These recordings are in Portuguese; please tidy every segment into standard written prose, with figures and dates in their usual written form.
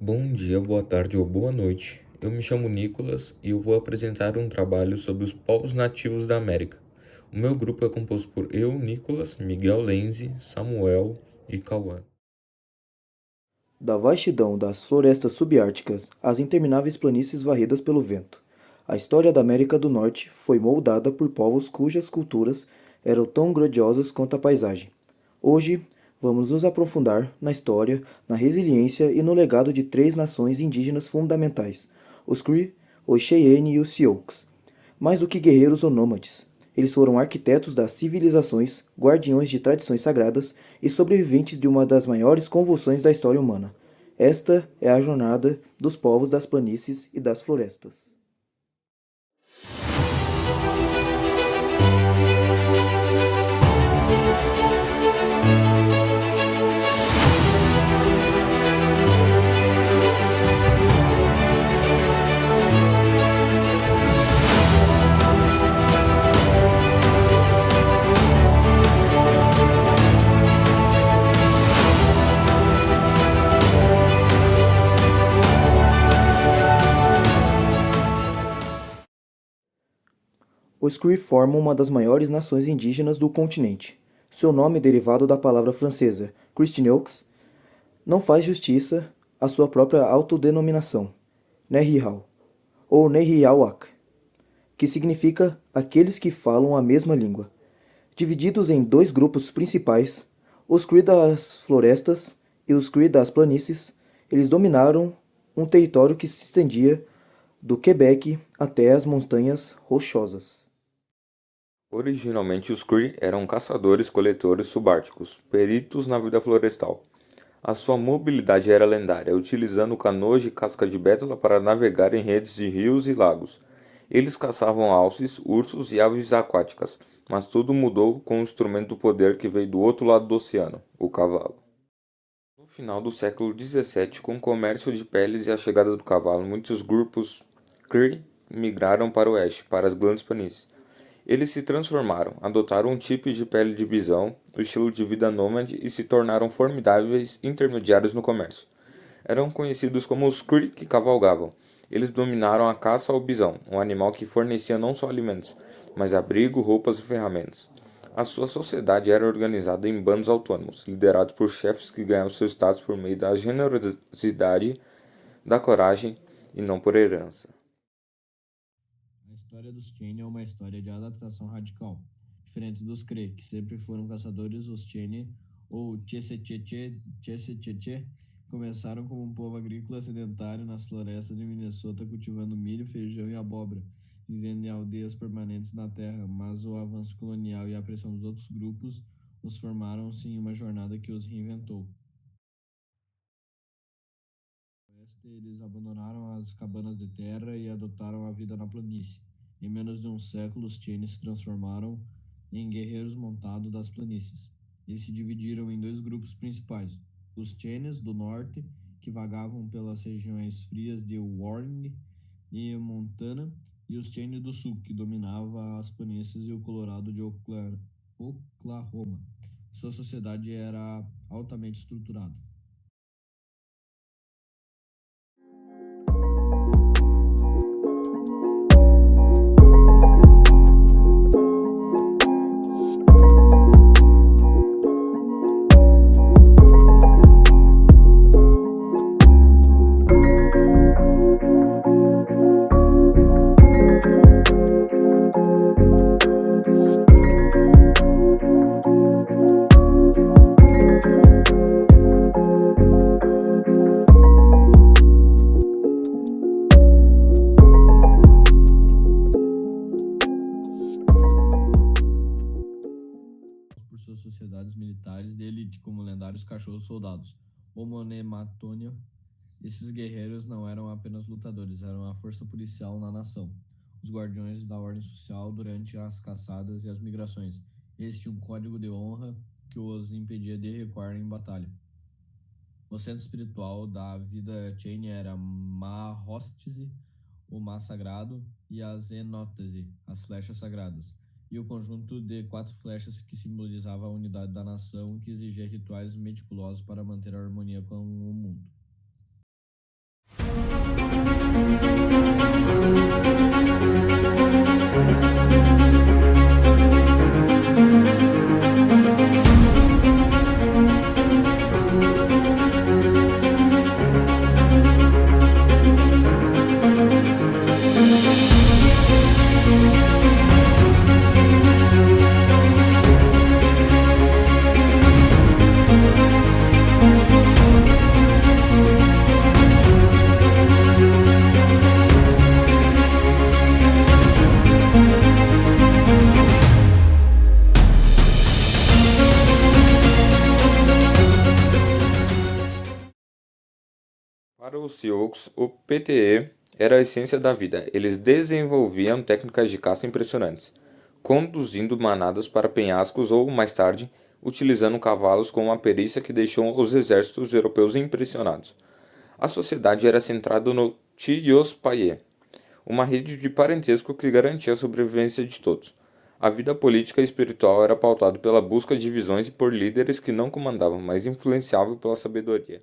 Bom dia, boa tarde ou boa noite. Eu me chamo Nicolas e eu vou apresentar um trabalho sobre os povos nativos da América. O meu grupo é composto por eu, Nicolas, Miguel Lenzi, Samuel e Cauã. Da vastidão das florestas subárticas às intermináveis planícies varridas pelo vento, a história da América do Norte foi moldada por povos cujas culturas eram tão grandiosas quanto a paisagem. Hoje, vamos nos aprofundar na história, na resiliência e no legado de três nações indígenas fundamentais: os Cree, os Cheyenne e os Sioux. Mais do que guerreiros ou nômades, eles foram arquitetos das civilizações, guardiões de tradições sagradas e sobreviventes de uma das maiores convulsões da história humana. Esta é a jornada dos povos das planícies e das florestas. Os Cree formam uma das maiores nações indígenas do continente. Seu nome, derivado da palavra francesa Christineux, não faz justiça à sua própria autodenominação, Nehihau, ou Nehiawak, que significa aqueles que falam a mesma língua. Divididos em dois grupos principais, os Cree das florestas e os Cree das planícies, eles dominaram um território que se estendia do Quebec até as montanhas rochosas. Originalmente, os Cree eram caçadores-coletores subárticos, peritos na vida florestal. A sua mobilidade era lendária, utilizando canoas de casca de bétula para navegar em redes de rios e lagos. Eles caçavam alces, ursos e aves aquáticas, mas tudo mudou com o instrumento do poder que veio do outro lado do oceano, o cavalo. No final do século XVII, com o comércio de peles e a chegada do cavalo, muitos grupos Cree migraram para o oeste, para as grandes planícies. Eles se transformaram, adotaram um tipo de pele de bisão, o estilo de vida nômade e se tornaram formidáveis intermediários no comércio. Eram conhecidos como os Cree que cavalgavam. Eles dominaram a caça ao bisão, um animal que fornecia não só alimentos, mas abrigo, roupas e ferramentas. A sua sociedade era organizada em bandos autônomos, liderados por chefes que ganhavam seu status por meio da generosidade, da coragem e não por herança. A história dos Cheyenne é uma história de adaptação radical. Diferente dos Cree, que sempre foram caçadores, os Cheyenne, ou Chessetchê, começaram como um povo agrícola sedentário nas florestas de Minnesota, cultivando milho, feijão e abóbora, vivendo em aldeias permanentes na terra, mas o avanço colonial e a pressão dos outros grupos os formaram-se em uma jornada que os reinventou. No oeste, eles abandonaram as cabanas de terra e adotaram a vida na planície. Em menos de um século, os Cheyenne se transformaram em guerreiros montados das planícies. Eles se dividiram em dois grupos principais: os Cheyennes do norte, que vagavam pelas regiões frias de Warren e Montana, e os Cheyenne do sul, que dominavam as planícies e o Colorado de Oklahoma. Sua sociedade era altamente estruturada. Por suas sociedades militares de elite, como lendários cachorros-soldados. Homonematônia, esses guerreiros não eram apenas lutadores, eram a força policial na nação, os guardiões da ordem social durante as caçadas e as migrações. Eles tinham um código de honra que os impedia de recuar em batalha. O centro espiritual da vida Cheyenne era Mahóstese, o Mar Sagrado, e a Zenótese, as flechas sagradas, e o conjunto de 4 flechas que simbolizava a unidade da nação que exigia rituais meticulosos para manter a harmonia com o mundo. Para os Sioux, o PTE era a essência da vida. Eles desenvolviam técnicas de caça impressionantes, conduzindo manadas para penhascos ou, mais tarde, utilizando cavalos com uma perícia que deixou os exércitos europeus impressionados. A sociedade era centrada no Tiyospaye, uma rede de parentesco que garantia a sobrevivência de todos. A vida política e espiritual era pautada pela busca de visões e por líderes que não comandavam, mas influenciavam pela sabedoria.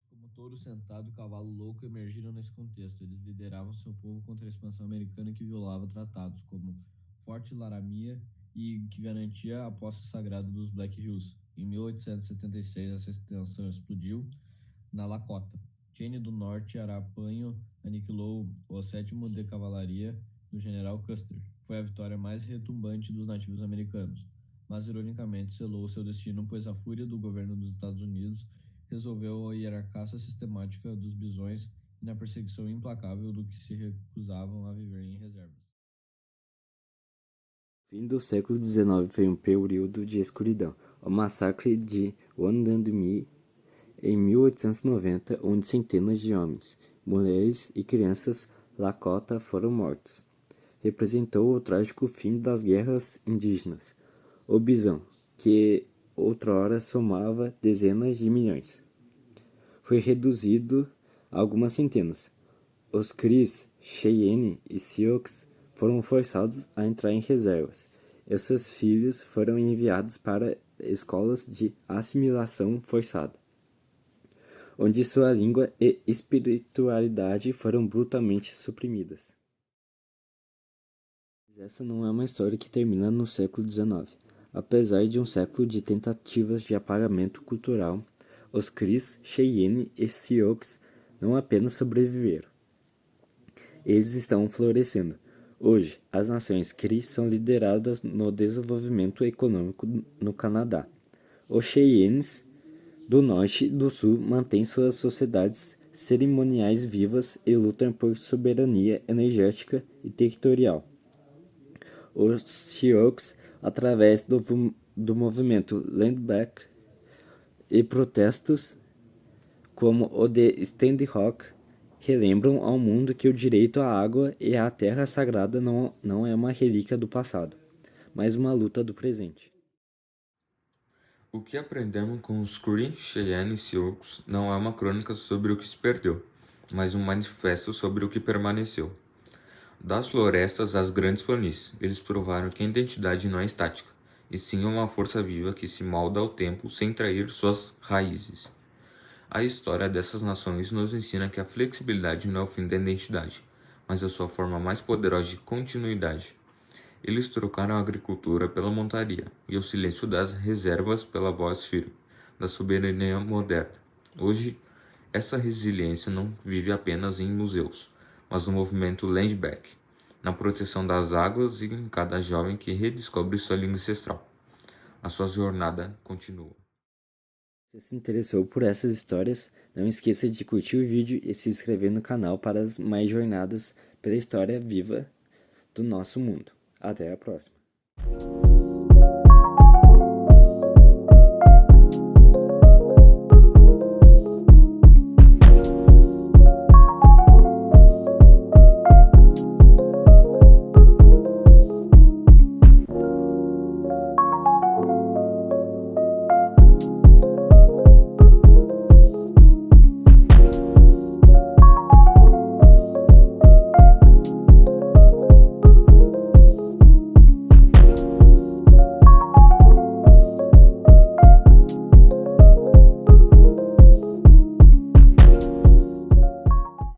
Como touro sentado e cavalo louco emergiram nesse contexto. Eles lideravam seu povo contra a expansão americana que violava tratados, como Forte Laramia e que garantia a posse sagrada dos Black Hills. Em 1876, essa extensão explodiu na Lakota. Cheney do Norte Arapanho aniquilou o 7º de Cavalaria do general Custer. Foi a vitória mais retumbante dos nativos americanos, mas ironicamente selou seu destino, pois a fúria do governo dos Estados Unidos resolveu ir à caça sistemática dos bisões e na perseguição implacável do que se recusavam a viver em reservas. O fim do século XIX foi um período de escuridão. O massacre de Wounded em 1890, onde centenas de homens, mulheres e crianças Lakota foram mortos, representou o trágico fim das guerras indígenas. O bisão, que outrora somava dezenas de milhões, foi reduzido a algumas centenas. Os Cris, Cheyenne e Sioux foram forçados a entrar em reservas, e seus filhos foram enviados para escolas de assimilação forçada, onde sua língua e espiritualidade foram brutalmente suprimidas. Mas essa não é uma história que termina no século XIX. Apesar de um século de tentativas de apagamento cultural, os Cris, Cheyenne e Sioux não apenas sobreviveram. Eles estão florescendo. Hoje, as nações Cri são lideradas no desenvolvimento econômico no Canadá. Os Cheyennes do Norte e do Sul mantêm suas sociedades cerimoniais vivas e lutam por soberania energética e territorial. Os Sioux, através do movimento Land Back e protestos como o de Stand Rock, relembram ao mundo que o direito à água e à terra sagrada não é uma relíquia do passado, mas uma luta do presente. O que aprendemos com os Cree, Cheyenne e Sioux não é uma crônica sobre o que se perdeu, mas um manifesto sobre o que permaneceu. Das florestas às grandes planícies, eles provaram que a identidade não é estática, e sim uma força viva que se molda ao tempo sem trair suas raízes. A história dessas nações nos ensina que a flexibilidade não é o fim da identidade, mas a sua forma mais poderosa de continuidade. Eles trocaram a agricultura pela montaria e o silêncio das reservas pela voz firme da soberania moderna. Hoje, essa resiliência não vive apenas em museus, mas no movimento Land Back, na proteção das águas e em cada jovem que redescobre sua língua ancestral. A sua jornada continua. Se você se interessou por essas histórias, não esqueça de curtir o vídeo e se inscrever no canal para as mais jornadas pela história viva do nosso mundo. Até a próxima!